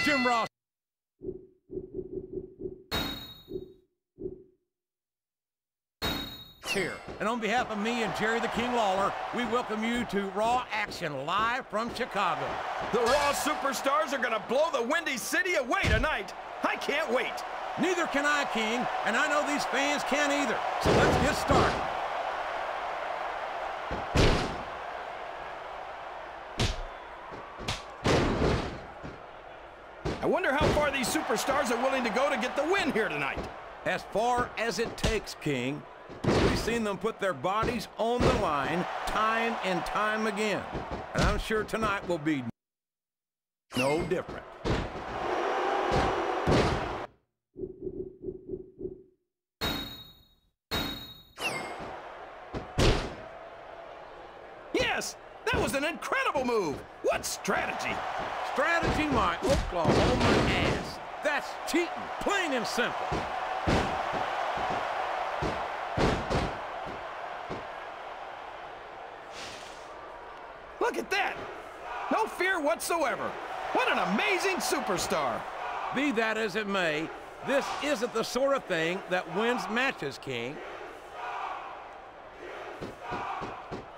Jim Ross here. And on behalf of me and Jerry the King Lawler, we welcome you to Raw Action live from Chicago. The Raw Superstars are gonna blow the Windy City away tonight. I can't wait. Neither can I, King, and I know these fans can't either. So let's get started. I wonder how far these superstars are willing to go to get the win here tonight. As far as it takes, King. We've seen them put their bodies on the line time and time again. And I'm sure tonight will be no different. Yes, that was an incredible move. What strategy? Strategy, my Oklahoma ass. That's cheating, plain and simple. Look at that. No fear whatsoever. What an amazing superstar. Be that as it may, this isn't the sort of thing that wins matches, King.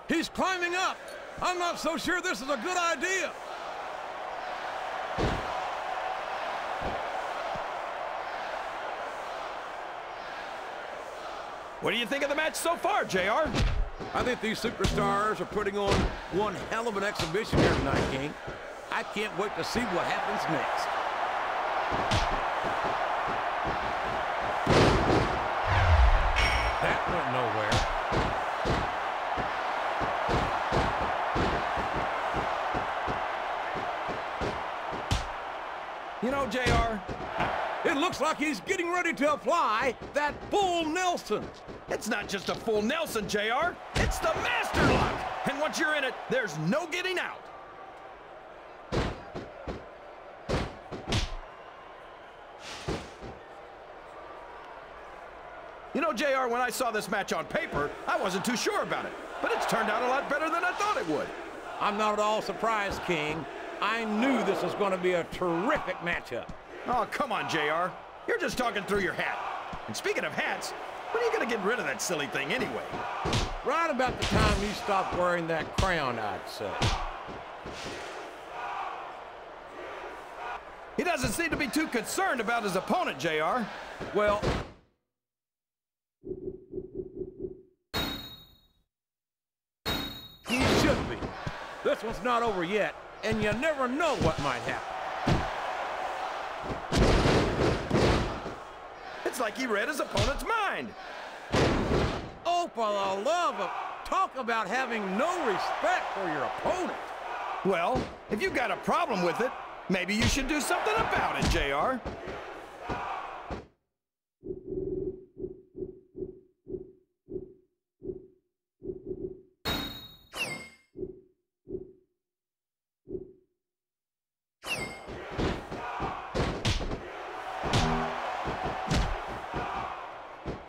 He's climbing up. I'm not so sure this is a good idea. What do you think of the match so far, JR? I think these superstars are putting on one hell of an exhibition here tonight, King. I can't wait to see what happens next. That went nowhere. You know, JR, it looks like he's getting ready to apply that full Nelson. It's not just a full Nelson, JR. It's the master lock. And once you're in it, there's no getting out. You know, JR, when I saw this match on paper, I wasn't too sure about it. But it's turned out a lot better than I thought it would. I'm not at all surprised, King. I knew this was going to be a terrific matchup. Oh, come on, JR. You're just talking through your hat. And speaking of hats, when are you going to get rid of that silly thing anyway? Right about the time you stop wearing that crown, I'd say. He doesn't seem to be too concerned about his opponent, JR. Well, he should be. This one's not over yet, and you never know what might happen. It's like he read his opponent's mind. Oh, for the love of... Talk about having no respect for your opponent. Well, if you got a problem with it, maybe you should do something about it, JR.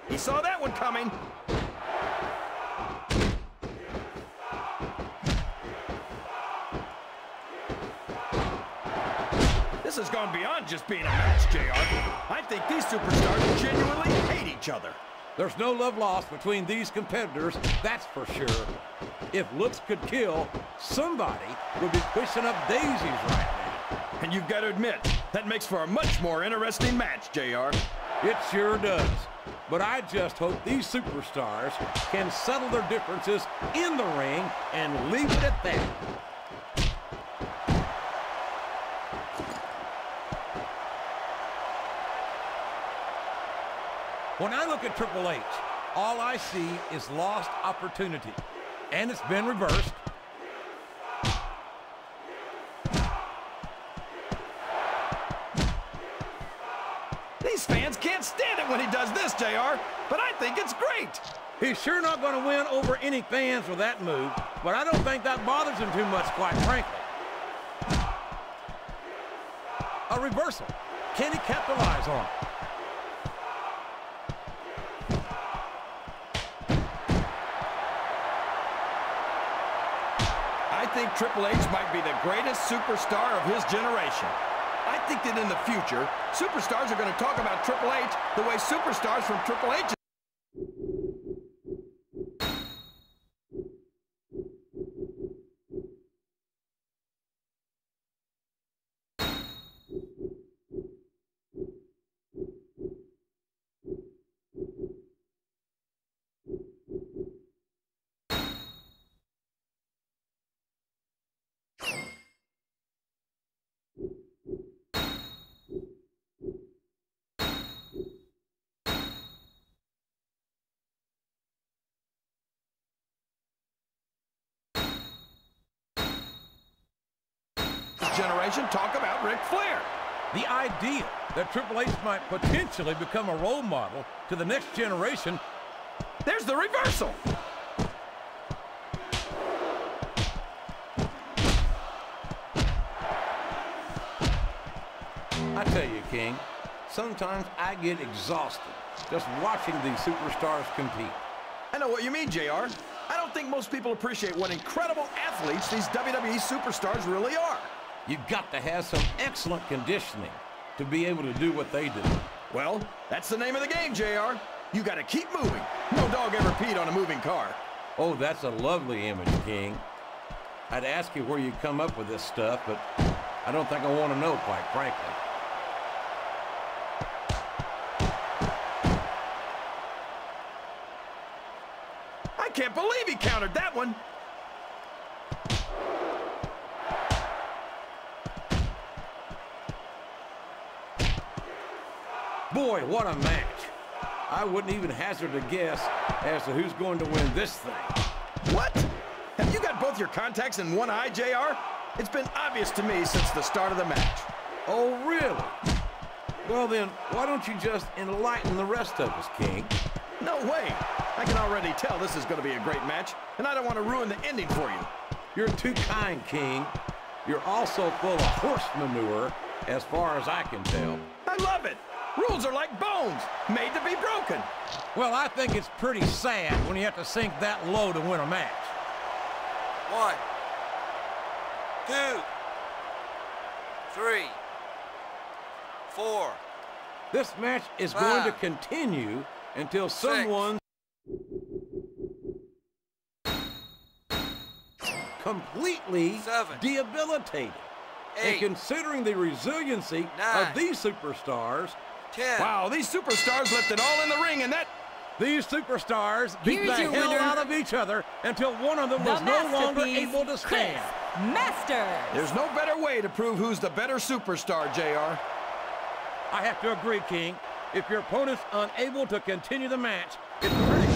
He saw that one coming. This has gone beyond just being a match, JR. I think these superstars genuinely hate each other. There's no love lost between these competitors, that's for sure. If looks could kill, somebody would be pushing up daisies right now. And you've got to admit, that makes for a much more interesting match, JR. It sure does. But I just hope these superstars can settle their differences in the ring and leave it at that. When I look at Triple H, all I see is lost opportunity. And it's been reversed. These fans can't stand it when he does this, JR, but I think it's great. He's sure not going to win over any fans with that move, but I don't think that bothers him too much, quite frankly. A reversal. Can he capitalize on it? I think Triple H might be the greatest superstar of his generation. I think that in the future, superstars are going to talk about Triple H the way superstars from Triple H. Generation talk about Ric Flair. The idea that Triple H might potentially become a role model to the next generation. There's the reversal. I tell you, King, sometimes I get exhausted just watching these superstars compete. I know what you mean, JR. I don't think most people appreciate what incredible athletes these WWE superstars really are. You've got to have some excellent conditioning to be able to do what they do. Well, that's the name of the game, JR. You got to keep moving. No dog ever peed on a moving car. Oh, that's a lovely image, King. I'd ask you where you come up with this stuff, but I don't think I want to know, quite frankly. I can't believe he countered that one. Boy, what a match. I wouldn't even hazard a guess as to who's going to win this thing. What? Have you got both your contacts in one eye, JR? It's been obvious to me since the start of the match. Oh, really? Well, then, why don't you just enlighten the rest of us, King? No way. I can already tell this is going to be a great match, and I don't want to ruin the ending for you. You're too kind, King. You're also full of horse manure, as far as I can tell. I love it. Rules are like bones, made to be broken. Well, I think it's pretty sad when you have to sink that low to win a match. 1, 2, 3, 4. This match is 5, going to continue until 6. someone completely 7, debilitated. And 8, considering the resiliency 9, of these superstars, 10. Wow, these superstars left it all in the ring, and that... these superstars beat Here's the your hell winner, out of each other until one of them was no longer able to stand. Masters. There's no better way to prove who's the better superstar, JR. I have to agree, King. If your opponent's unable to continue the match, it's pretty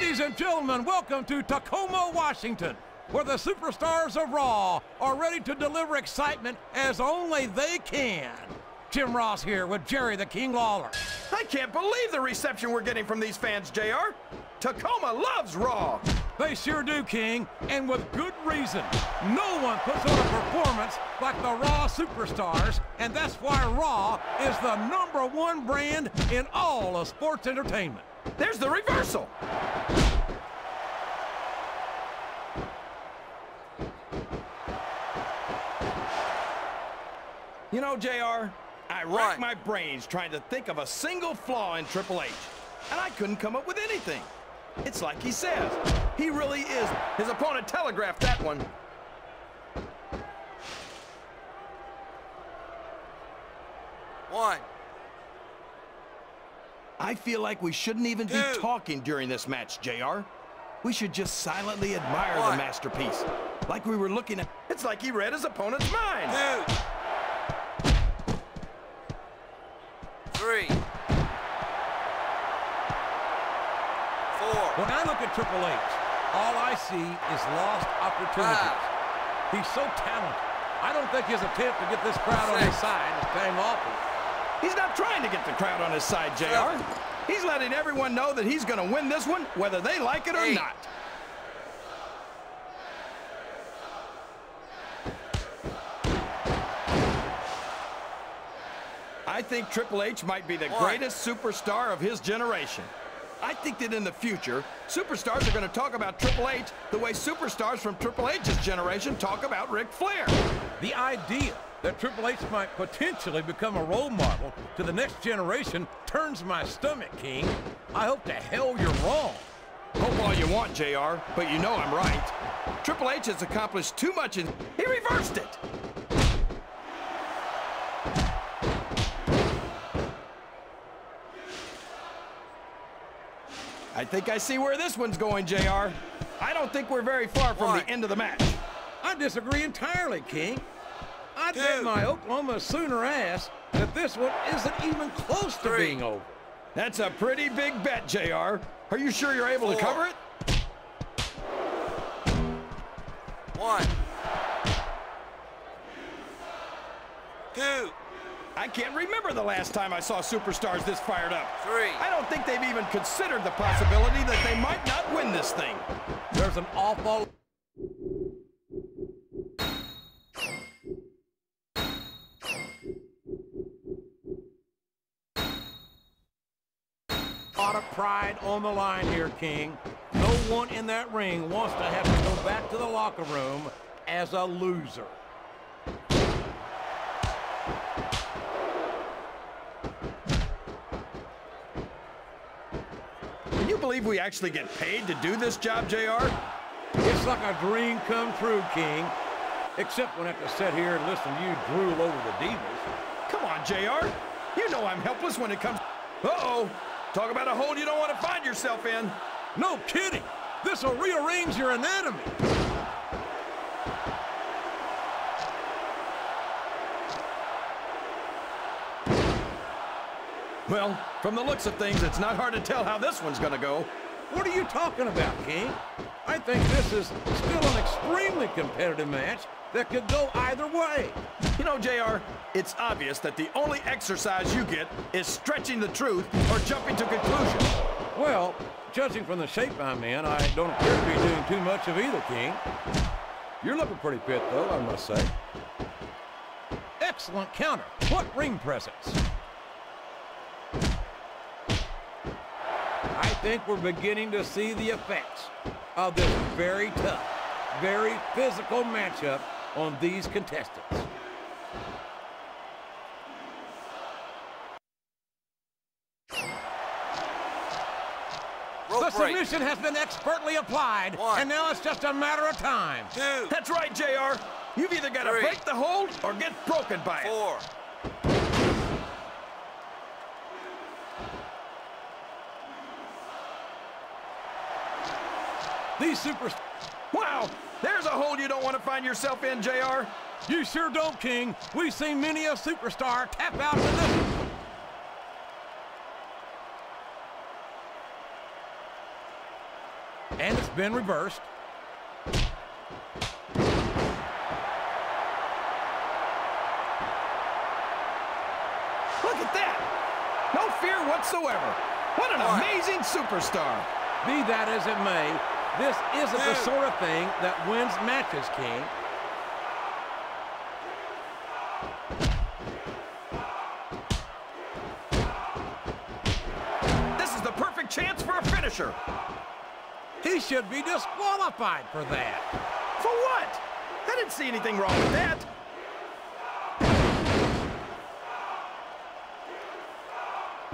Ladies and gentlemen, welcome to Tacoma, Washington, where the superstars of Raw are ready to deliver excitement as only they can. Jim Ross here with Jerry the King Lawler. I can't believe the reception we're getting from these fans, JR. Tacoma loves Raw. They sure do, King, and with good reason. No one puts on a performance like the Raw superstars, and that's why Raw is the #1 brand in all of sports entertainment. There's the reversal. You know, JR, I racked my brains trying to think of a single flaw in Triple H, and I couldn't come up with anything. It's like he says, he really is. His opponent telegraphed that one. One. I feel like we shouldn't even be talking during this match, JR. We should just silently admire the masterpiece. Like we were looking at... It's like he read his opponent's mind. 2. 3. 4. When I look at Triple H, all I see is lost opportunities. He's so talented. I don't think his attempt to get this crowd on his side is paying off. He's not trying to get the crowd on his side, JR. He's letting everyone know that he's going to win this one, whether they like it or not. I think Triple H might be the greatest superstar of his generation. I think that in the future, superstars are going to talk about Triple H the way superstars from Triple H's generation talk about Ric Flair. The idea that Triple H might potentially become a role model to the next generation turns my stomach, King. I hope to hell you're wrong. Hope all you want, JR, but you know I'm right. Triple H has accomplished too much and he reversed it. I think I see where this one's going, JR. I don't think we're very far from the end of the match. I disagree entirely, King. I'd bet my Oklahoma Sooner ass that this one isn't even close to being over. That's a pretty big bet, JR. Are you sure you're able to cover it? 1. 2. I can't remember the last time I saw superstars this fired up. 3. I don't think they've even considered the possibility that they might not win this thing. There's an awful... lot of pride on the line here, King. No one in that ring wants to have to go back to the locker room as a loser. Can you believe we actually get paid to do this job, JR? It's like a dream come true, King. Except when I have to sit here and listen to you drool over the Divas. Come on, JR. You know I'm helpless when it comes... Uh-oh. Talk about a hole you don't want to find yourself in. No kidding. This will rearrange your anatomy. Well, from the looks of things, it's not hard to tell how this one's going to go. What are you talking about, King? I think this is still an extremely competitive match that could go either way. You know, JR, it's obvious that the only exercise you get is stretching the truth or jumping to conclusions. Well, judging from the shape I'm in, I don't appear to be doing too much of either, King. You're looking pretty fit, though, I must say. Excellent counter. What ring presence. I think we're beginning to see the effects of this very tough, very physical matchup on these contestants. The submission has been expertly applied, and now it's just a matter of time. 2. That's right, JR. You've either got to break the hold or get broken by it. 4. These superstars... Wow, there's a hole you don't want to find yourself in, JR. You sure don't, King. We've seen many a superstar tap out to this. And it's been reversed. Look at that. No fear whatsoever. What an amazing superstar. Be that as it may, this isn't the sort of thing that wins matches, King. This is the perfect chance for a finisher. He should be disqualified for that. For what? I didn't see anything wrong with that.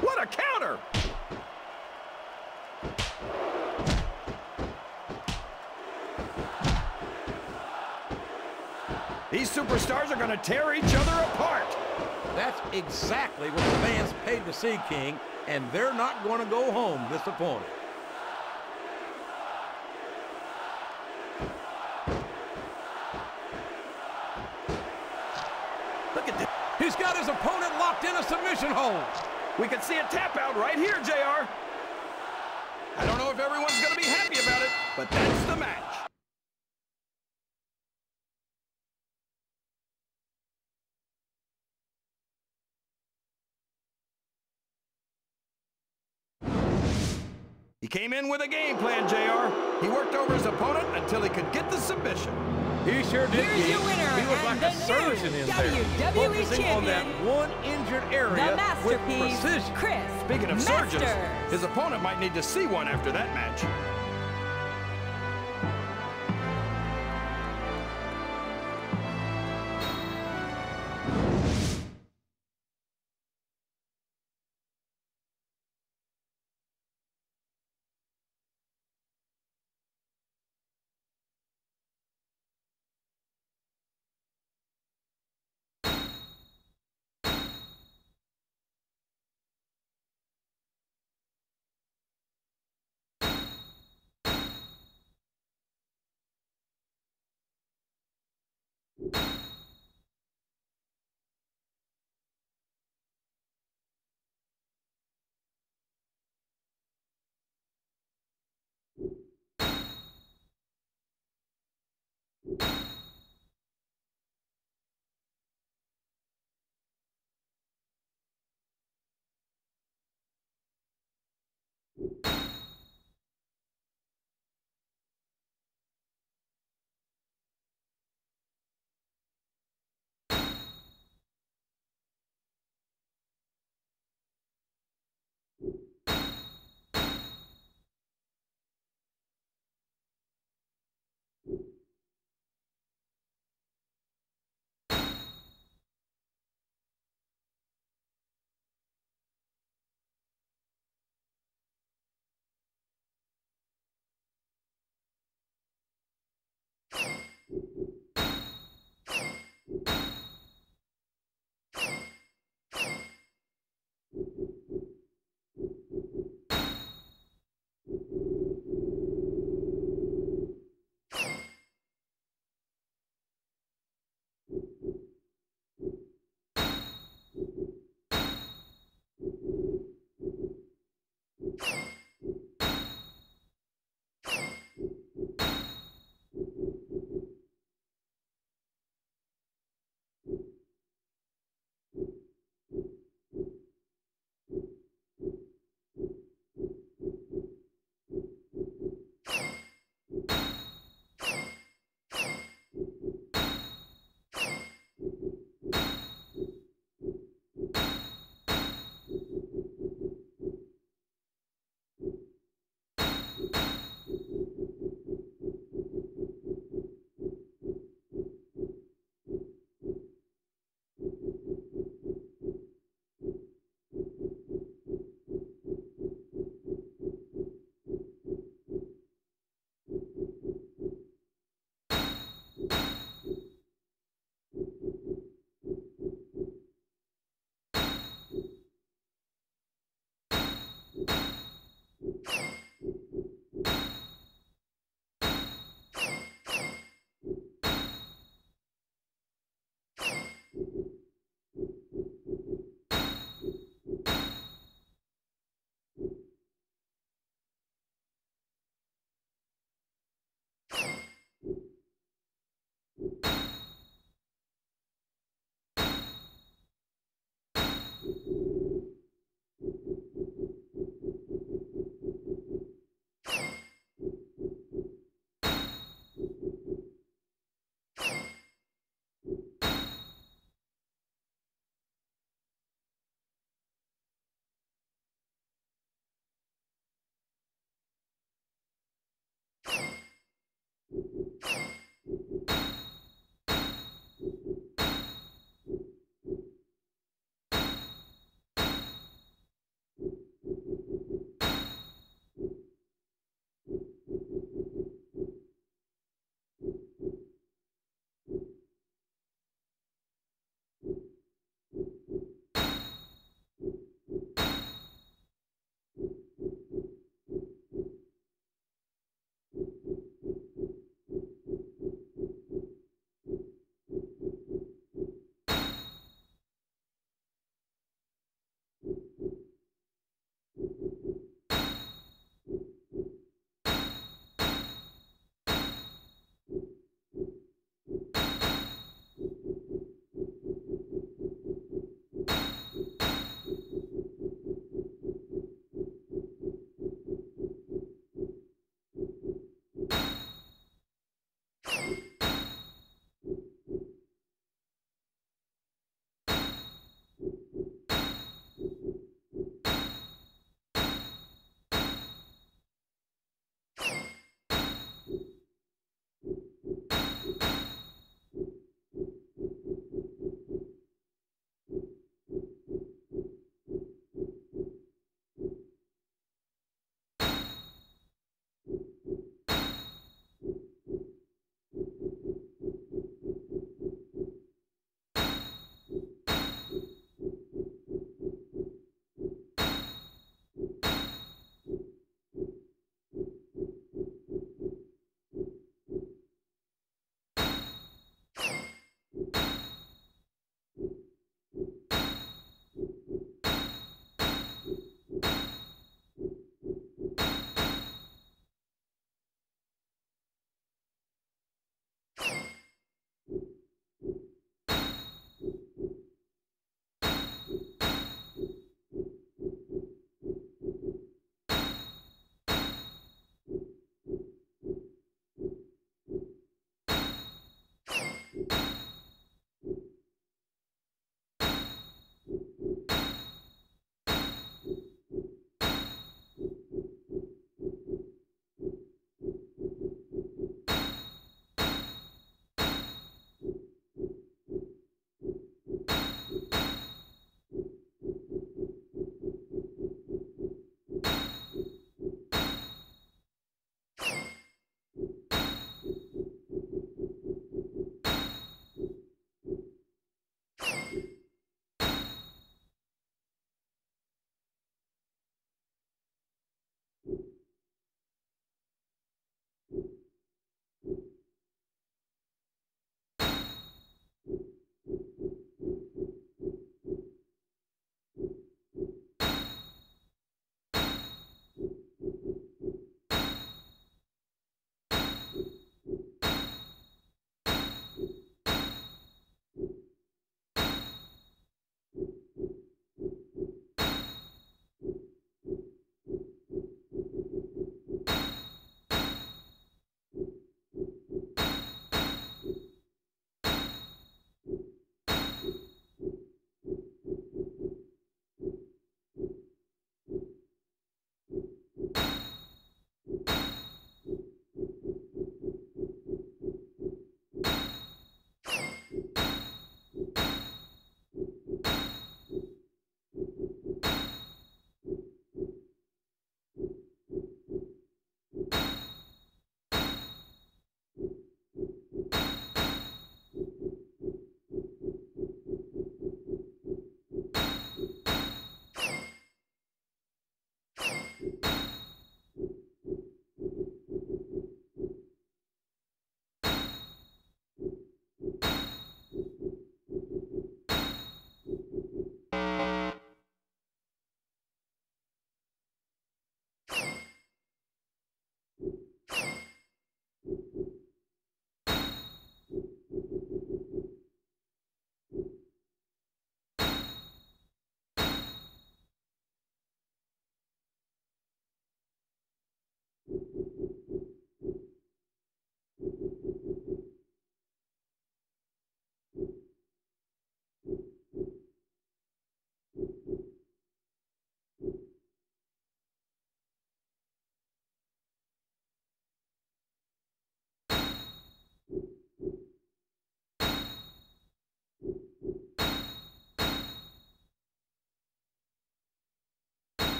What a counter! These superstars are going to tear each other apart. That's exactly what the fans paid to see, King, and they're not going to go home disappointed. Look at this. He's got his opponent locked in a submission hold. We can see a tap out right here, JR. I don't know if everyone's going to be happy about it, but that's the match. He came in with a game plan, JR. He worked over his opponent until he could get the submission. He sure did. Here's your winner, He was like a surgeon in there, WWE focusing on that champion, one injured area the with masterpiece, precision. Chris Speaking of surgeons, Masters. his opponent might need to see one after that match.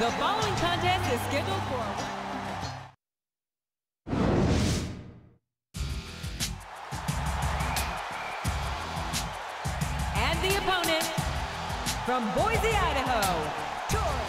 The following contest is scheduled for and the opponent from Boise, Idaho, Troy.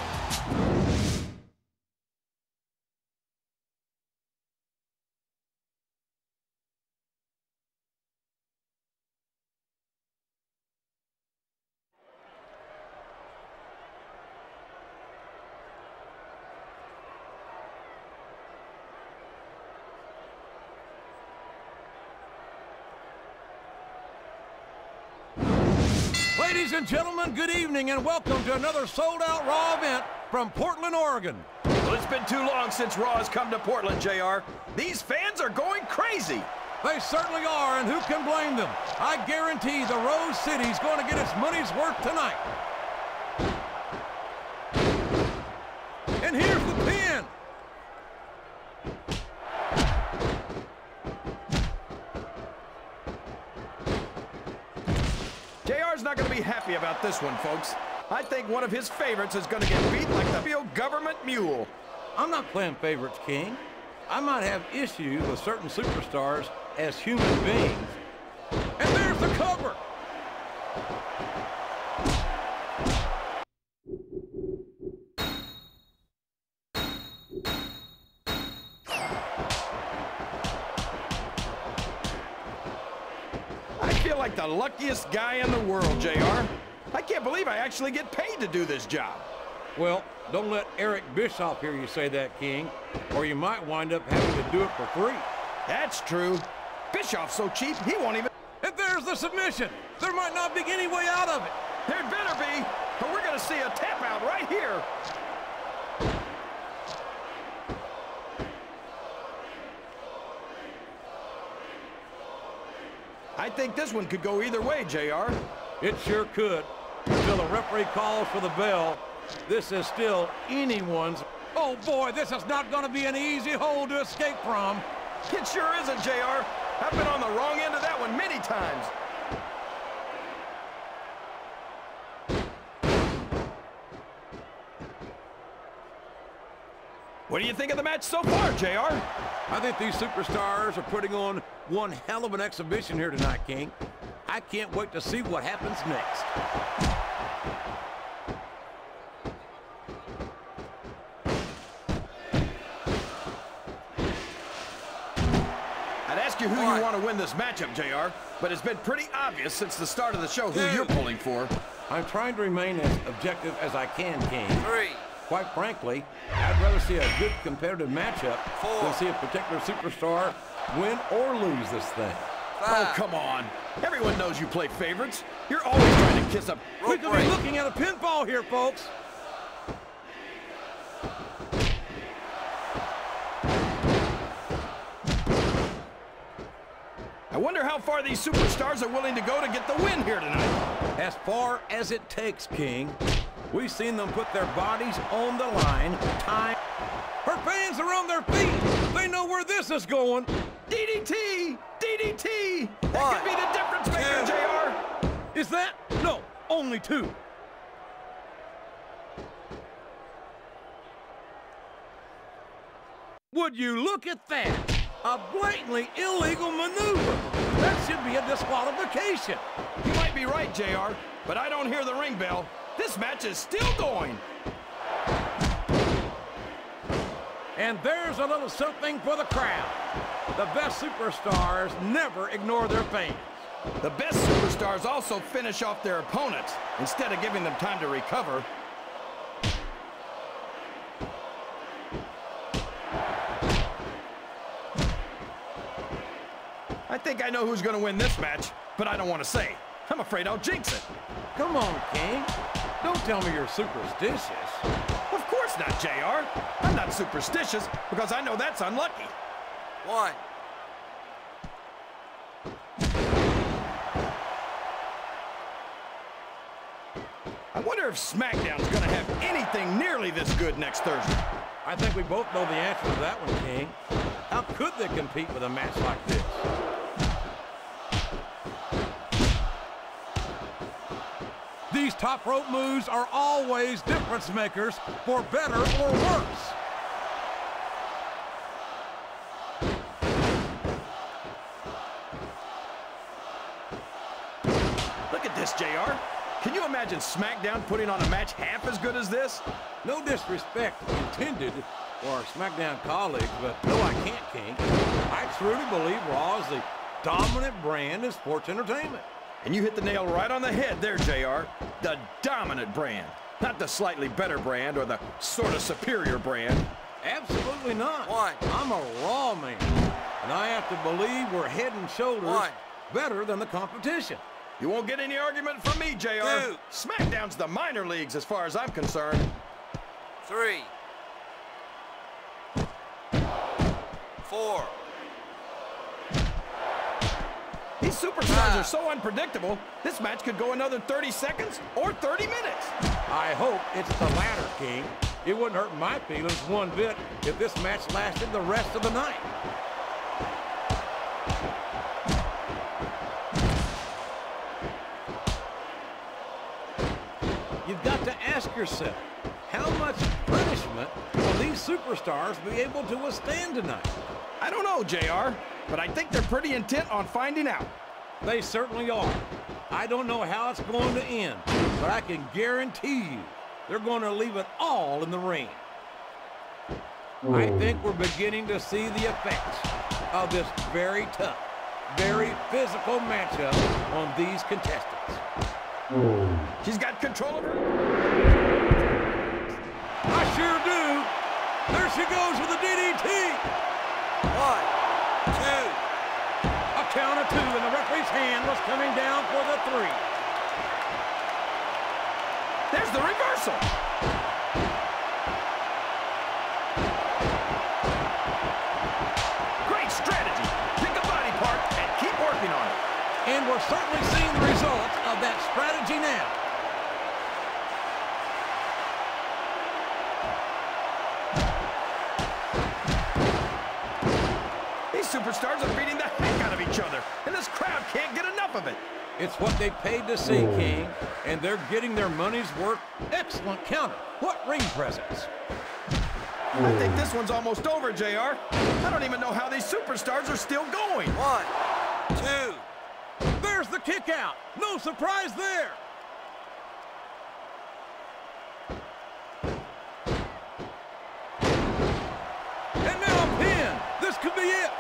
Ladies and gentlemen, good evening and welcome to another sold-out Raw event from Portland, Oregon. Well, it's been too long since Raw has come to Portland, JR. These fans are going crazy. They certainly are, and who can blame them? I guarantee the Rose City's going to get its money's worth tonight. And here's the pin. JR's not going to be happy about this one, folks. I think one of his favorites is going to get beat like the real government mule. I'm not playing favorites, King. I might have issues with certain superstars as human beings. And there's the cover. I feel like the luckiest guy in the world, JR. I can't believe I actually get paid to do this job. Well, don't let Eric Bischoff hear you say that, King, or you might wind up having to do it for free. That's true. Bischoff's so cheap, he won't even... And there's the submission. There might not be any way out of it. There'd better be, or we're going to see a tap out right here. I think this one could go either way, JR. It sure could. Until the referee calls for the bell, this is still anyone's. Oh boy, this is not going to be an easy hole to escape from. It sure isn't, JR. I've been on the wrong end of that one many times. What do you think of the match so far, JR? I think these superstars are putting on one hell of an exhibition here tonight, King. I can't wait to see what happens next. I'd ask you who you want to win this matchup, JR, but it's been pretty obvious since the start of the show who you're pulling for. I'm trying to remain as objective as I can, King. 3. Quite frankly, I'd rather see a good competitive matchup than see a particular superstar win or lose this thing. 5. Oh, come on. Everyone knows you play favorites. You're always trying to kiss up. We could be looking at a pinfall here, folks. I wonder how far these superstars are willing to go to get the win here tonight. As far as it takes, King. We've seen them put their bodies on the line. Time. Her fans are on their feet. They know where this is going. DDT! DDT! That could be the difference maker, JR. Is that? No, only 2. Would you look at that? A blatantly illegal maneuver. That should be a disqualification. You might be right, JR, but I don't hear the ring bell. This match is still going. And there's a little something for the crowd. The best superstars never ignore their fans. The best superstars also finish off their opponents instead of giving them time to recover. I think I know who's going to win this match, but I don't want to say. I'm afraid I'll jinx it. Come on, King. Don't tell me you're superstitious. Of course not, JR. I'm not superstitious because I know that's unlucky. 1. I wonder if SmackDown's going to have anything nearly this good next Thursday. I think we both know the answer to that one, King. How could they compete with a match like this? These top rope moves are always difference makers, for better or worse. Look at this, JR. Can you imagine SmackDown putting on a match half as good as this? No disrespect intended for our SmackDown colleagues, but no, I can't, King. I truly believe Raw is the dominant brand in sports entertainment. And you hit the nail right on the head there, JR. The dominant brand. Not the slightly better brand or the sort of superior brand. Absolutely not. One. I'm a Raw man, and I have to believe we're head and shoulders better than the competition. You won't get any argument from me, JR. 2. SmackDown's the minor leagues as far as I'm concerned. 3. 4. These superstars are so unpredictable, this match could go another 30 seconds or 30 minutes. I hope it's the latter, King. It wouldn't hurt my feelings one bit if this match lasted the rest of the night. You've got to ask yourself, how much punishment will these superstars be able to withstand tonight? I don't know, JR, but I think they're pretty intent on finding out. They certainly are. I don't know how it's going to end, but I can guarantee you they're going to leave it all in the ring. I think we're beginning to see the effects of this very tough, very physical matchup on these contestants. She's got control of her. I sure do. There she goes with the DDT. 1, 2. A count of 2, and the referee's hand was coming down for the 3. There's the reversal. Great strategy. Pick a body part and keep working on it. And we're certainly seeing the results of that strategy now. These superstars are beating the heck out of each other, and this crowd can't get enough of it. It's what they paid to see, King, and they're getting their money's worth. Excellent counter. What ring presence. I think this one's almost over, JR. I don't even know how these superstars are still going. 1, 2. There's the kick out. No surprise there. And now a pin. This could be it.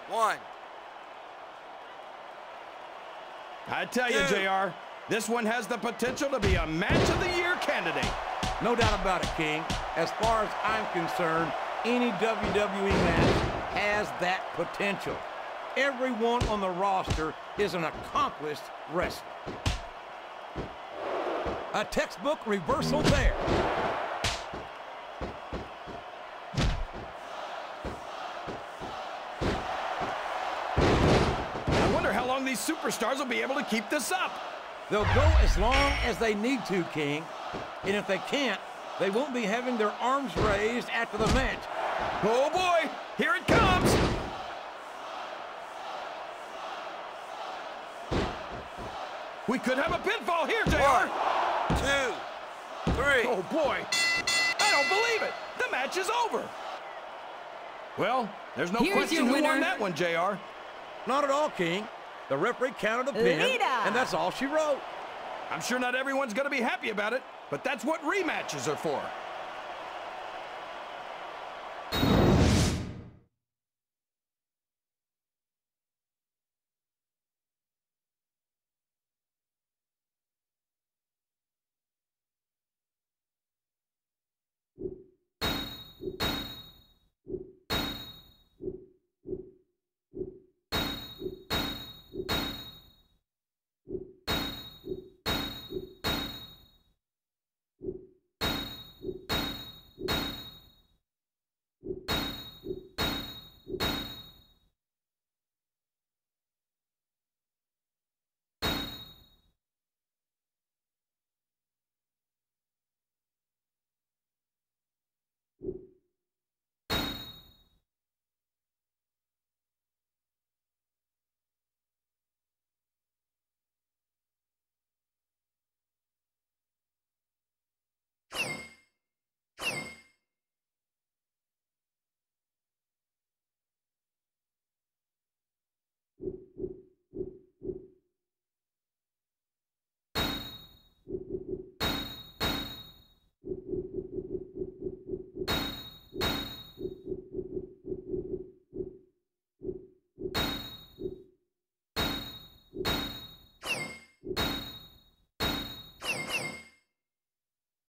1. I tell you, JR, this one has the potential to be a match of the year candidate. No doubt about it, King. As far as I'm concerned, any WWE match has that potential. Everyone on the roster is an accomplished wrestler. A textbook reversal there. I wonder how long these superstars will be able to keep this up. They'll go as long as they need to, King. And if they can't, they won't be having their arms raised after the match. Oh boy, here it comes. We could have a pinfall here, JR. 1, 2, 3. Oh boy, I don't believe it. The match is over. Well, there's no Here's question your who won winner. that one, JR. Not at all, King. The referee counted a pin, Lita. and that's all she wrote. I'm sure not everyone's going to be happy about it, but that's what rematches are for.